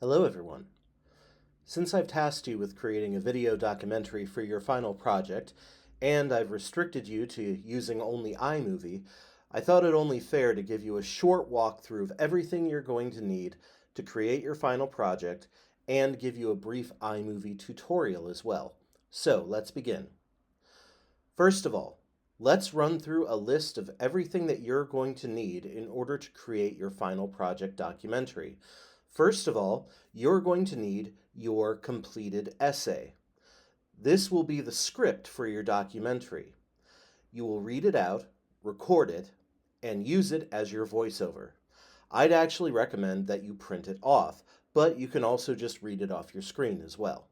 Hello everyone. Since I've tasked you with creating a video documentary for your final project, and I've restricted you to using only iMovie, I thought it only fair to give you a short walkthrough of everything you're going to need to create your final project and give you a brief iMovie tutorial as well. So let's begin. First of all, let's run through a list of everything that you're going to need in order to create your final project documentary. First of all, you're going to need your completed essay. This will be the script for your documentary. You will read it out, record it, and use it as your voiceover. I'd actually recommend that you print it off, but you can also just read it off your screen as well.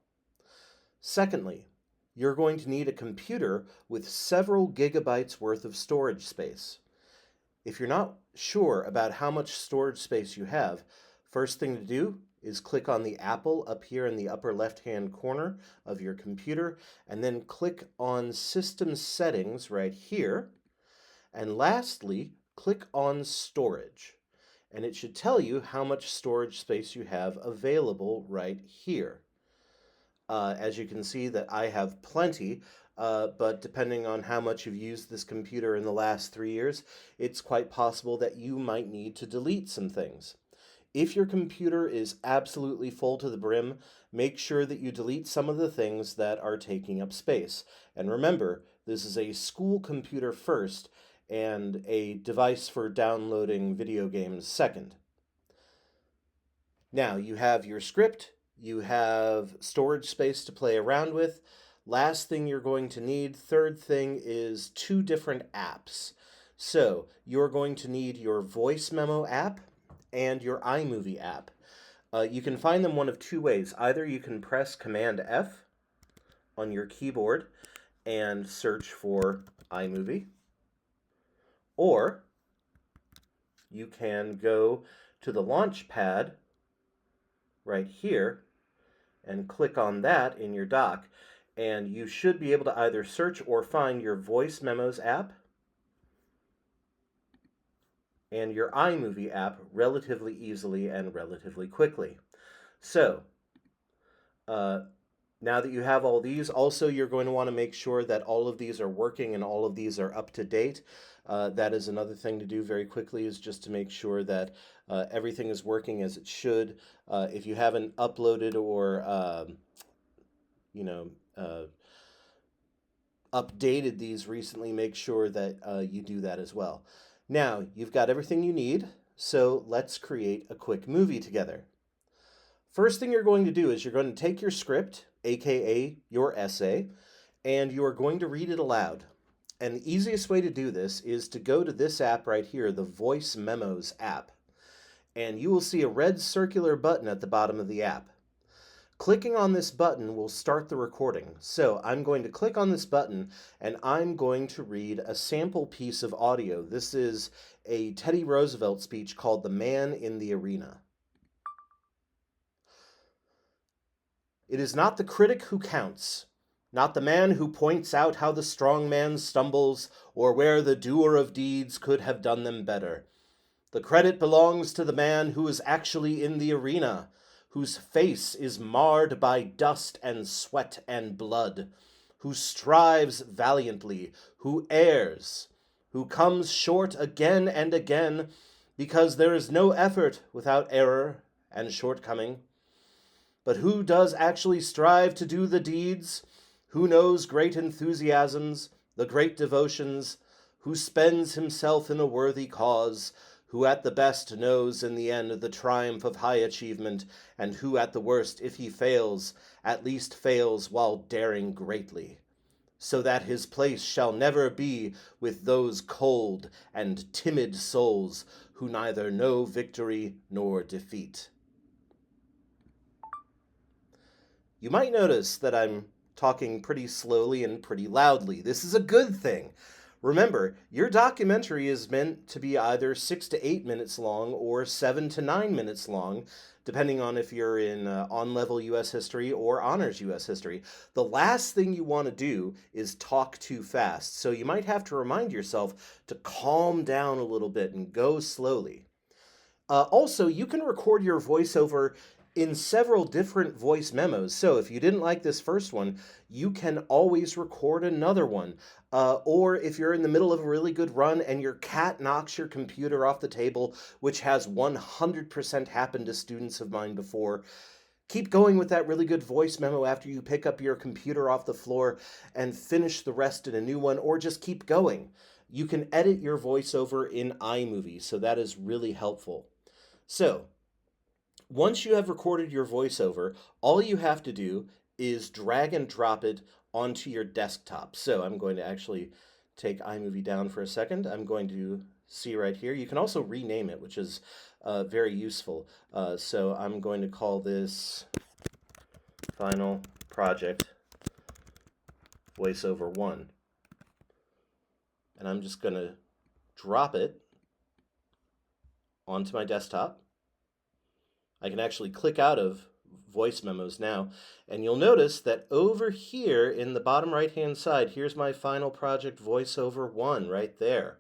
Secondly, you're going to need a computer with several gigabytes worth of storage space. If you're not sure about how much storage space you have, first thing to do is click on the apple up here in the upper left-hand corner of your computer, and then click on System Settings right here. And lastly, click on Storage. And it should tell you how much storage space you have available right here. As you can see that I have plenty, but depending on how much you've used this computer in the last 3 years, it's quite possible that you might need to delete some things. If your computer is absolutely full to the brim, make sure that you delete some of the things that are taking up space. And remember, this is a school computer first and a device for downloading video games second. Now, you have your script, you have storage space to play around with. Last thing you're going to need, third thing, is 2 different apps. So, you're going to need your Voice Memo app and your iMovie app. You can find them one of 2 ways. Either you can press Command F on your keyboard and search for iMovie, or you can go to the launch pad right here and click on that in your dock, and you should be able to either search or find your Voice Memos app and your iMovie app relatively easily and relatively quickly. So, now that you have all these, also you're going to want to make sure that all of these are working and all of these are up to date. That is another thing to do very quickly, is just to make sure that everything is working as it should. If you haven't uploaded or updated these recently, make sure that you do that as well. Now, you've got everything you need, so let's create a quick movie together. First thing you're going to do is you're going to take your script, aka your essay, and you are going to read it aloud. And the easiest way to do this is to go to this app right here, the Voice Memos app. And you will see a red circular button at the bottom of the app. Clicking on this button will start the recording. So I'm going to click on this button and I'm going to read a sample piece of audio. This is a Teddy Roosevelt speech called "The Man in the Arena." It is not the critic who counts, not the man who points out how the strong man stumbles or where the doer of deeds could have done them better. The credit belongs to the man who is actually in the arena, whose face is marred by dust and sweat and blood, who strives valiantly, who errs, who comes short again and again, because there is no effort without error and shortcoming. But who does actually strive to do the deeds, who knows great enthusiasms, the great devotions, who spends himself in a worthy cause, who at the best knows in the end the triumph of high achievement, and who at the worst, if he fails, at least fails while daring greatly, so that his place shall never be with those cold and timid souls who neither know victory nor defeat. You might notice that I'm talking pretty slowly and pretty loudly. This is a good thing. Remember, your documentary is meant to be either 6 to 8 minutes long or 7 to 9 minutes long, depending on if you're in on-level U.S. history or honors U.S. history. The last thing you want to do is talk too fast, so you might have to remind yourself to calm down a little bit and go slowly. Also, you can record your voiceover in several different voice memos. So if you didn't like this first one, you can always record another one. Or if you're in the middle of a really good run and your cat knocks your computer off the table, which has 100% happened to students of mine before, keep going with that really good voice memo after you pick up your computer off the floor and finish the rest in a new one, or just keep going. You can edit your voiceover in iMovie, so that is really helpful. So, once you have recorded your voiceover, all you have to do is drag and drop it onto your desktop. So I'm going to actually take iMovie down for a second. I'm going to see right here. You can also rename it, which is very useful. So I'm going to call this Final Project Voiceover 1. And I'm just going to drop it onto my desktop. I can actually click out of voice memos now, and you'll notice that over here in the bottom right hand side, here's my Final Project Voiceover 1 right there.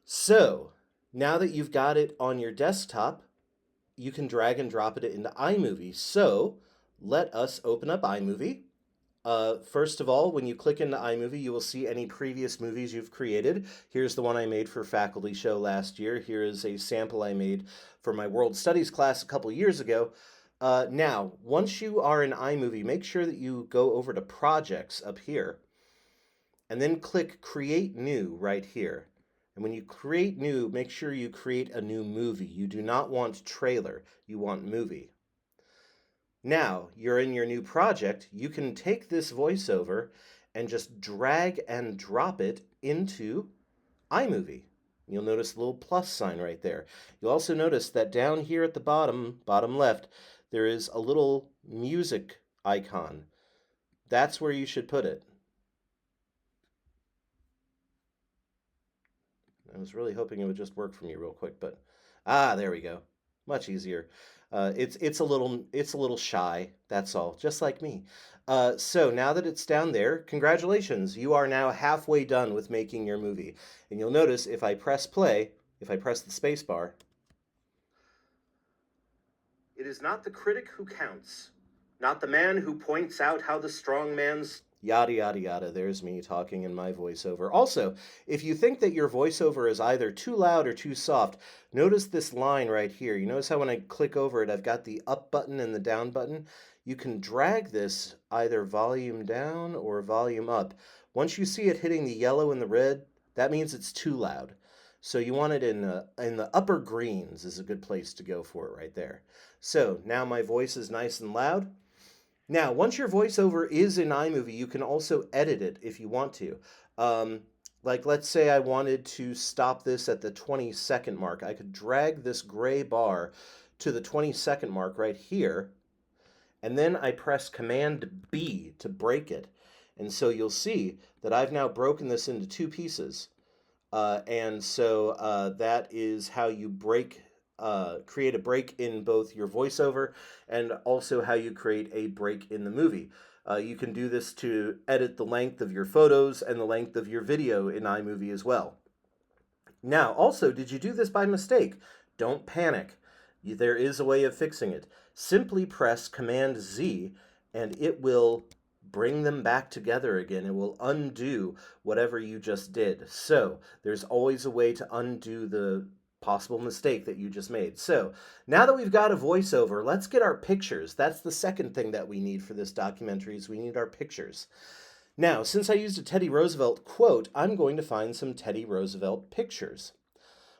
So now that you've got it on your desktop, you can drag and drop it into iMovie. So let us open up iMovie. First of all, when you click into iMovie, you will see any previous movies you've created. Here's the one I made for Faculty Show last year. Here is a sample I made for my World Studies class a couple years ago. Now, once you are in iMovie, make sure that you go over to Projects up here, and then click Create New right here. And when you create new, make sure you create a new movie. You do not want trailer, you want movie. Now, you're in your new project, you can take this voiceover and just drag and drop it into iMovie. You'll notice the little plus sign right there. You'll also notice that down here at the bottom left, there is a little music icon. That's where you should put it. I was really hoping it would just work for me real quick, but there we go. Much easier. It's a little shy. That's all, just like me. So now that it's down there, congratulations! You are now halfway done with making your movie. And you'll notice if I press play, if I press the space bar, it is not the critic who counts, not the man who points out how the strong man's yada yada yada. There's me talking in my voiceover. Also, if you think that your voiceover is either too loud or too soft, notice this line right here. You notice how when I click over it, I've got the up button and the down button? You can drag this either volume down or volume up. Once you see it hitting the yellow and the red, that means it's too loud. So you want it in the upper greens is a good place to go for it right there. So now my voice is nice and loud. Now, once your voiceover is in iMovie, you can also edit it if you want to. Like, let's say I wanted to stop this at the 20-second mark. I could drag this gray bar to the 20-second mark right here, and then I press Command B to break it. And so you'll see that I've now broken this into two pieces. And so that is how you create a break in both your voiceover and also how you create a break in the movie. You can do this to edit the length of your photos and the length of your video in iMovie as well. Now, also, did you do this by mistake? Don't panic. There is a way of fixing it. Simply press Command Z and it will bring them back together again. It will undo whatever you just did. So there's always a way to undo the possible mistake that you just made. So now that we've got a voiceover, let's get our pictures. That's the second thing that we need for this documentary is we need our pictures. Now, since I used a Teddy Roosevelt quote, I'm going to find some Teddy Roosevelt pictures.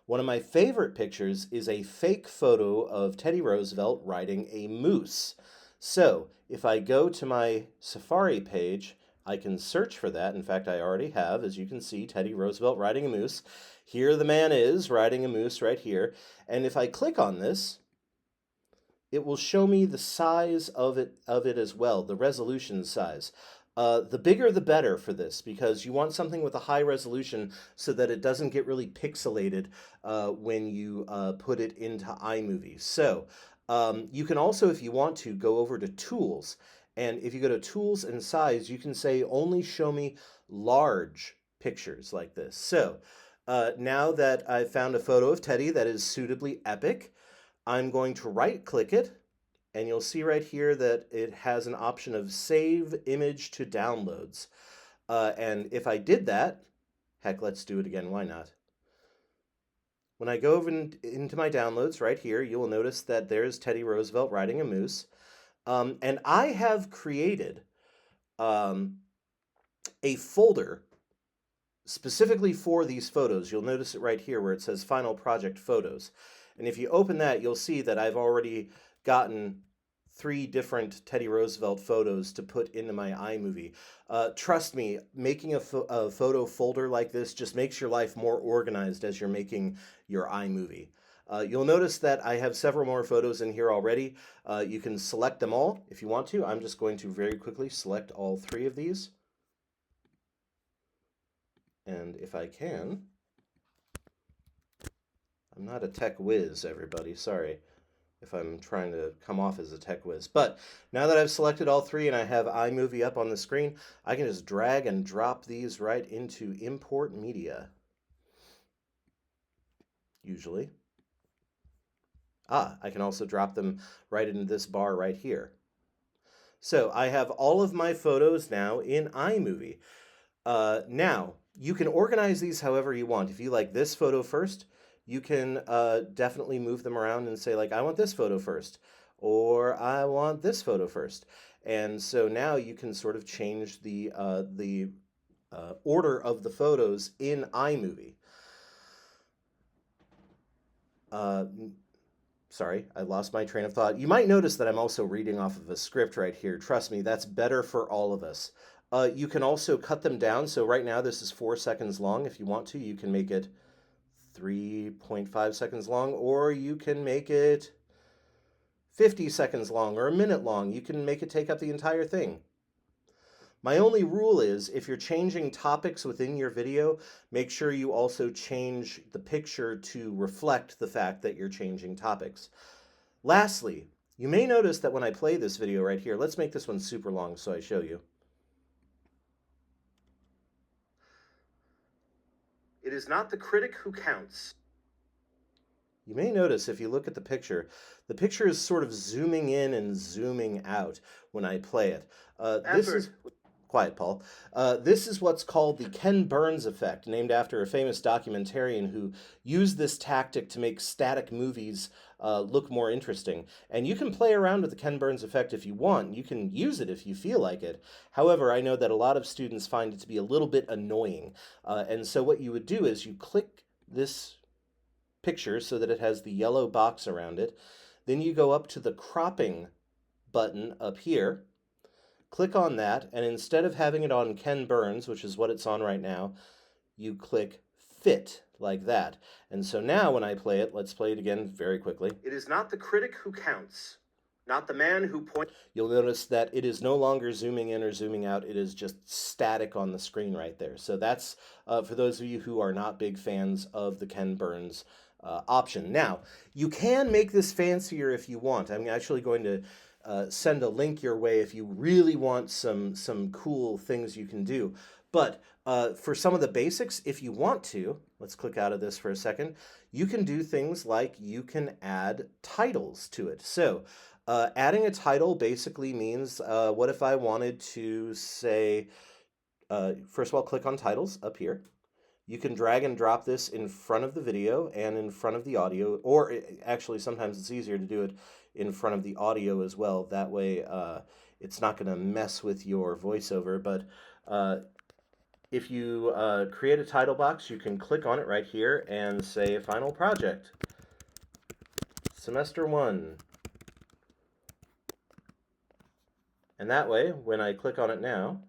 One of my favorite pictures is a fake photo of Teddy Roosevelt riding a moose. So if I go to my Safari page, I can search for that. In fact, I already have, as you can see, Teddy Roosevelt riding a moose. Here the man is riding a moose right here. And if I click on this, it will show me the size of it as well, the resolution size. The bigger the better for this because you want something with a high resolution so that it doesn't get really pixelated when you put it into iMovie. So you can also, if you want to, go over to Tools. And if you go to Tools and Size, you can say only show me large pictures like this. So now that I've found a photo of Teddy that is suitably epic, I'm going to right-click it and you'll see right here that it has an option of save image to downloads. And if I did that, heck, let's do it again, why not? When I go over into my downloads right here, you will notice that there's Teddy Roosevelt riding a moose. And I have created a folder specifically for these photos. You'll notice it right here where it says Final Project Photos. And if you open that, you'll see that I've already gotten 3 different Teddy Roosevelt photos to put into my iMovie. Trust me, making a photo folder like this just makes your life more organized as you're making your iMovie. You'll notice that I have several more photos in here already. You can select them all if you want to. I'm just going to very quickly select all 3 of these. And if I can, I'm not a tech whiz, everybody, sorry if I'm trying to come off as a tech whiz. But now that I've selected all 3 and I have iMovie up on the screen, I can just drag and drop these right into Import Media. Usually. I can also drop them right into this bar right here. So I have all of my photos now in iMovie. Now, you can organize these however you want. If you like this photo first, you can definitely move them around and say, like, I want this photo first, or I want this photo first. And so now you can sort of change the order of the photos in iMovie. Sorry, I lost my train of thought. You might notice that I'm also reading off of a script right here. Trust me, that's better for all of us. You can also cut them down. So right now this is 4 seconds long. If you want to, you can make it 3.5 seconds long, or you can make it 50 seconds long or a minute long. You can make it take up the entire thing. My only rule is if you're changing topics within your video, make sure you also change the picture to reflect the fact that you're changing topics. Lastly, you may notice that when I play this video right here, let's make this one super long so I show you. It is not the critic who counts. You may notice if you look at the picture is sort of zooming in and zooming out when I play it. This is quiet, Paul. This is what's called the Ken Burns effect, named after a famous documentarian who used this tactic to make static movies look more interesting. And you can play around with the Ken Burns effect if you want. You can use it if you feel like it. However, I know that a lot of students find it to be a little bit annoying. And so what you would do is you click this picture so that it has the yellow box around it. Then you go up to the cropping button up here. Click on that, and instead of having it on Ken Burns, which is what it's on right now, you click Fit, like that. And so now when I play it, let's play it again very quickly. It is not the critic who counts, not the man who points. You'll notice that it is no longer zooming in or zooming out. It is just static on the screen right there. So that's for those of you who are not big fans of the Ken Burns option. Now, you can make this fancier if you want. I'm actually going to send a link your way if you really want some cool things you can do. But for some of the basics, if you want to, let's click out of this for a second, you can do things like you can add titles to it. So adding a title basically means, what if I wanted to say, first of all, click on titles up here. You can drag and drop this in front of the video and in front of the audio, or actually sometimes it's easier to do it in front of the audio as well. That way it's not going to mess with your voiceover. But if you create a title box, you can click on it right here and say Final Project, Semester 1. And that way, when I click on it now,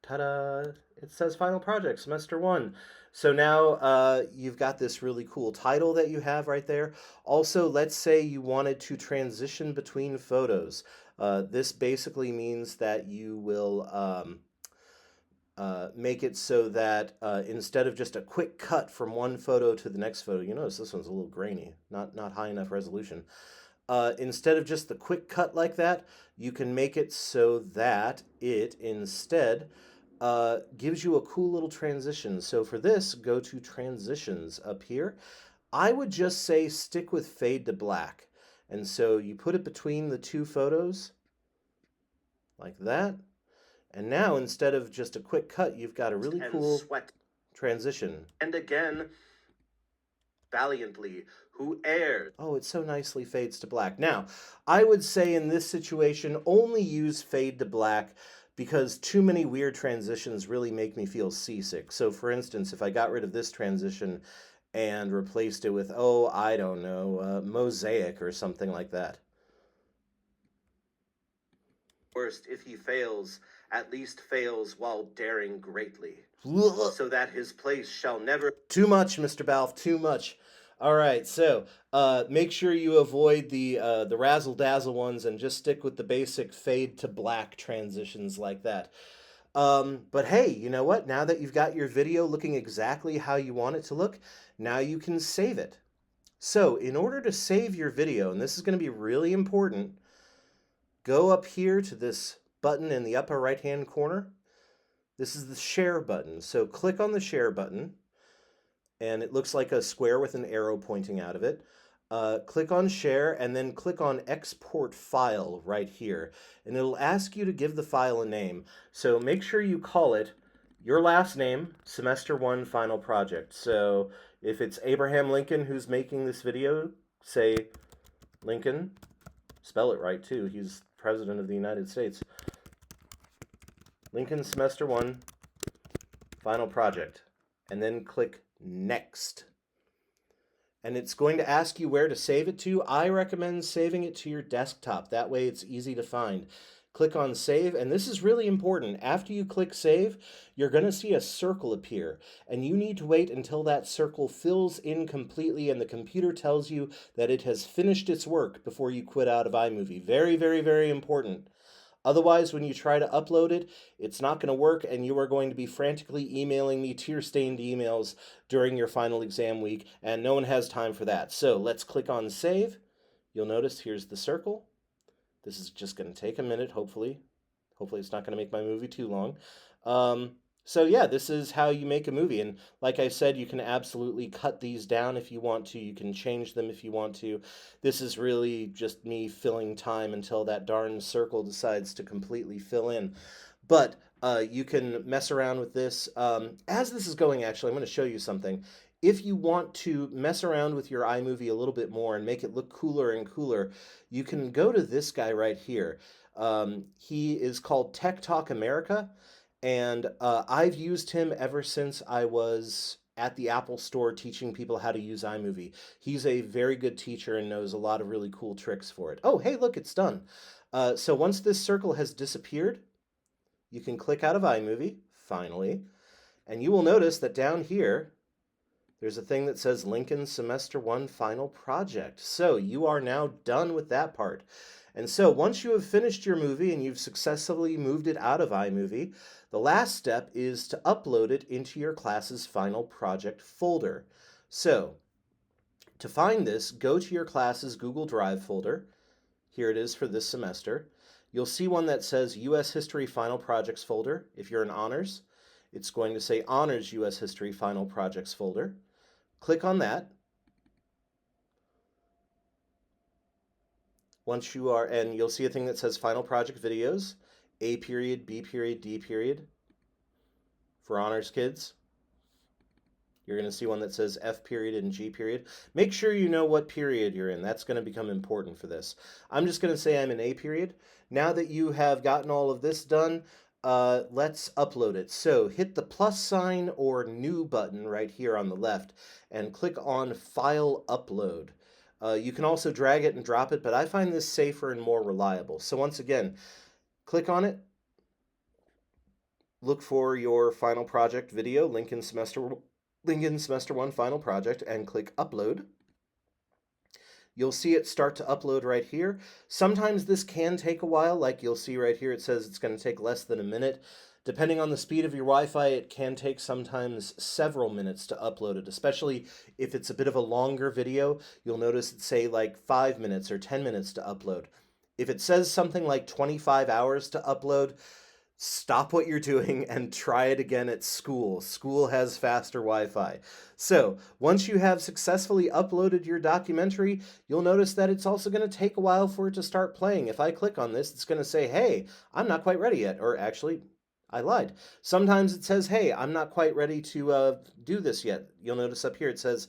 ta-da! It says Final Project, Semester 1. So now you've got this really cool title that you have right there. Also, let's say you wanted to transition between photos. This basically means that you will make it so that instead of just a quick cut from one photo to the next photo, you notice this one's a little grainy, not high enough resolution. Instead of just the quick cut like that, you can make it so that it instead gives you a cool little transition. So for this, go to Transitions up here. I would just say stick with fade to black. And so you put it between the two photos like that. And now instead of just a quick cut, you've got a really cool transition. And again, valiantly, who erred. Oh, it so nicely fades to black. Now, I would say in this situation, only use fade to black because too many weird transitions really make me feel seasick. So for instance, if I got rid of this transition and replaced it with, oh, I don't know, mosaic or something like that. Worst, if he fails, at least fails while daring greatly, so that his place shall never... Too much, Mr. Balfe, too much. All right, so make sure you avoid the razzle-dazzle ones and just stick with the basic fade to black transitions like that. But hey, you know what? Now that you've got your video looking exactly how you want it to look, now you can save it. So in order to save your video, and this is going to be really important, go up here to this button in the upper right-hand corner. This is the share button. So click on the share button, and it looks like a square with an arrow pointing out of it. Click on share, and then click on export file right here. And it'll ask you to give the file a name. So make sure you call it your last name, semester 1 final project. So if it's Abraham Lincoln who's making this video, say Lincoln. Spell it right too. He's President of the United States. Lincoln semester 1 final project. And then click next. And it's going to ask you where to save it to. I recommend saving it to your desktop. That way it's easy to find. Click on save, and this is really important. After you click save, you're going to see a circle appear, and you need to wait until that circle fills in completely and the computer tells you that it has finished its work before you quit out of iMovie. Very, very, very important. Otherwise, when you try to upload it, it's not going to work, and you are going to be frantically emailing me tear-stained emails during your final exam week, and no one has time for that. So let's click on save. You'll notice here's the circle. This is just going to take a minute, hopefully. Hopefully it's not going to make my movie too long. So yeah, this is how you make a movie. And like I said, you can absolutely cut these down if you want to. You can change them if you want to. This is really just me filling time until that darn circle decides to completely fill in. But you can mess around with this. As this is going, actually, I'm going to show you something. If you want to mess around with your iMovie a little bit more and make it look cooler and cooler, you can go to this guy right here. He is called Tech Talk America, and I've used him ever since I was at the Apple Store teaching people how to use iMovie. He's a very good teacher and knows a lot of really cool tricks for it. Oh, hey, look, it's done. So once this circle has disappeared, you can click out of iMovie, finally, and you will notice that down here, there's a thing that says Lincoln Semester 1 Final Project. So you are now done with that part. And so once you have finished your movie and you've successfully moved it out of iMovie, the last step is to upload it into your class's final project folder. So to find this, go to your class's Google Drive folder. Here it is for this semester. You'll see one that says U.S. History Final Projects folder. If you're in honors, it's going to say Honors U.S. History Final Projects folder. Click on that. Once you are, and you'll see a thing that says Final Project Videos, A period, B period, D period. For honors kids, you're going to see one that says F period and G period. Make sure you know what period you're in. That's going to become important for this. I'm just going to say I'm in A period. Now that you have gotten all of this done, let's upload it. So hit the plus sign or new button right here on the left and click on File Upload. You can also drag it and drop it, but I find this safer and more reliable. So once again, click on it. Look for your final project video, Lincoln Semester 1 Final Project, and click Upload. You'll see it start to upload right here. Sometimes this can take a while, like you'll see right here, it says it's going to take less than a minute. Depending on the speed of your Wi-Fi, it can take sometimes several minutes to upload it, especially if it's a bit of a longer video. You'll notice it say like 5 minutes or 10 minutes to upload. If it says something like 25 hours to upload, Stop what you're doing and try it again at school. School has faster Wi-Fi. So, once you have successfully uploaded your documentary, you'll notice that it's also going to take a while for it to start playing. If I click on this, it's going to say, hey, I'm not quite ready yet. Or actually, I lied. Sometimes it says, hey, I'm not quite ready to do this yet. You'll notice up here it says,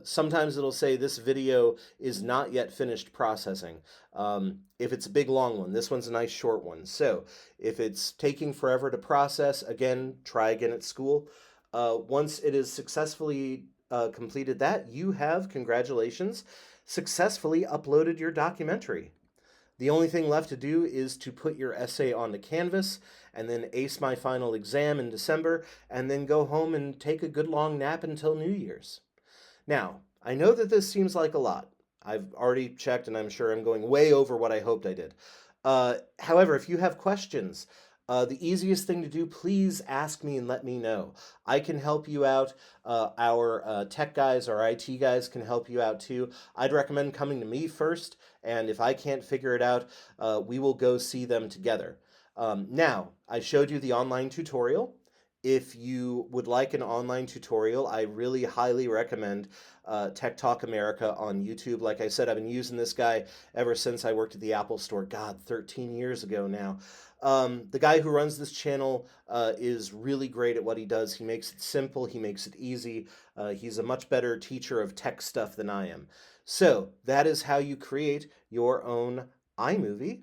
sometimes it'll say this video is not yet finished processing. If it's a big long one, this one's a nice short one. So if it's taking forever to process, again, try again at school. Once it is successfully completed that, you have, congratulations, successfully uploaded your documentary. The only thing left to do is to put your essay onto Canvas and then ace my final exam in December and then go home and take a good long nap until New Year's. Now, I know that this seems like a lot. I've already checked and I'm sure I'm going way over what I hoped I did. However, if you have questions, the easiest thing to do, please ask me and let me know. I can help you out. Our tech guys, our IT guys can help you out too. I'd recommend coming to me first, and if I can't figure it out, we will go see them together. Now, I showed you the online tutorial. If you would like an online tutorial, I really highly recommend Tech Talk America on YouTube. Like I said, I've been using this guy ever since I worked at the Apple Store, God, 13 years ago now. The guy who runs this channel is really great at what he does. He makes it simple, he makes it easy. He's a much better teacher of tech stuff than I am. So, that is how you create your own iMovie,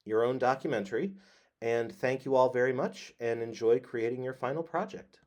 your own documentary. And thank you all very much and enjoy creating your final project.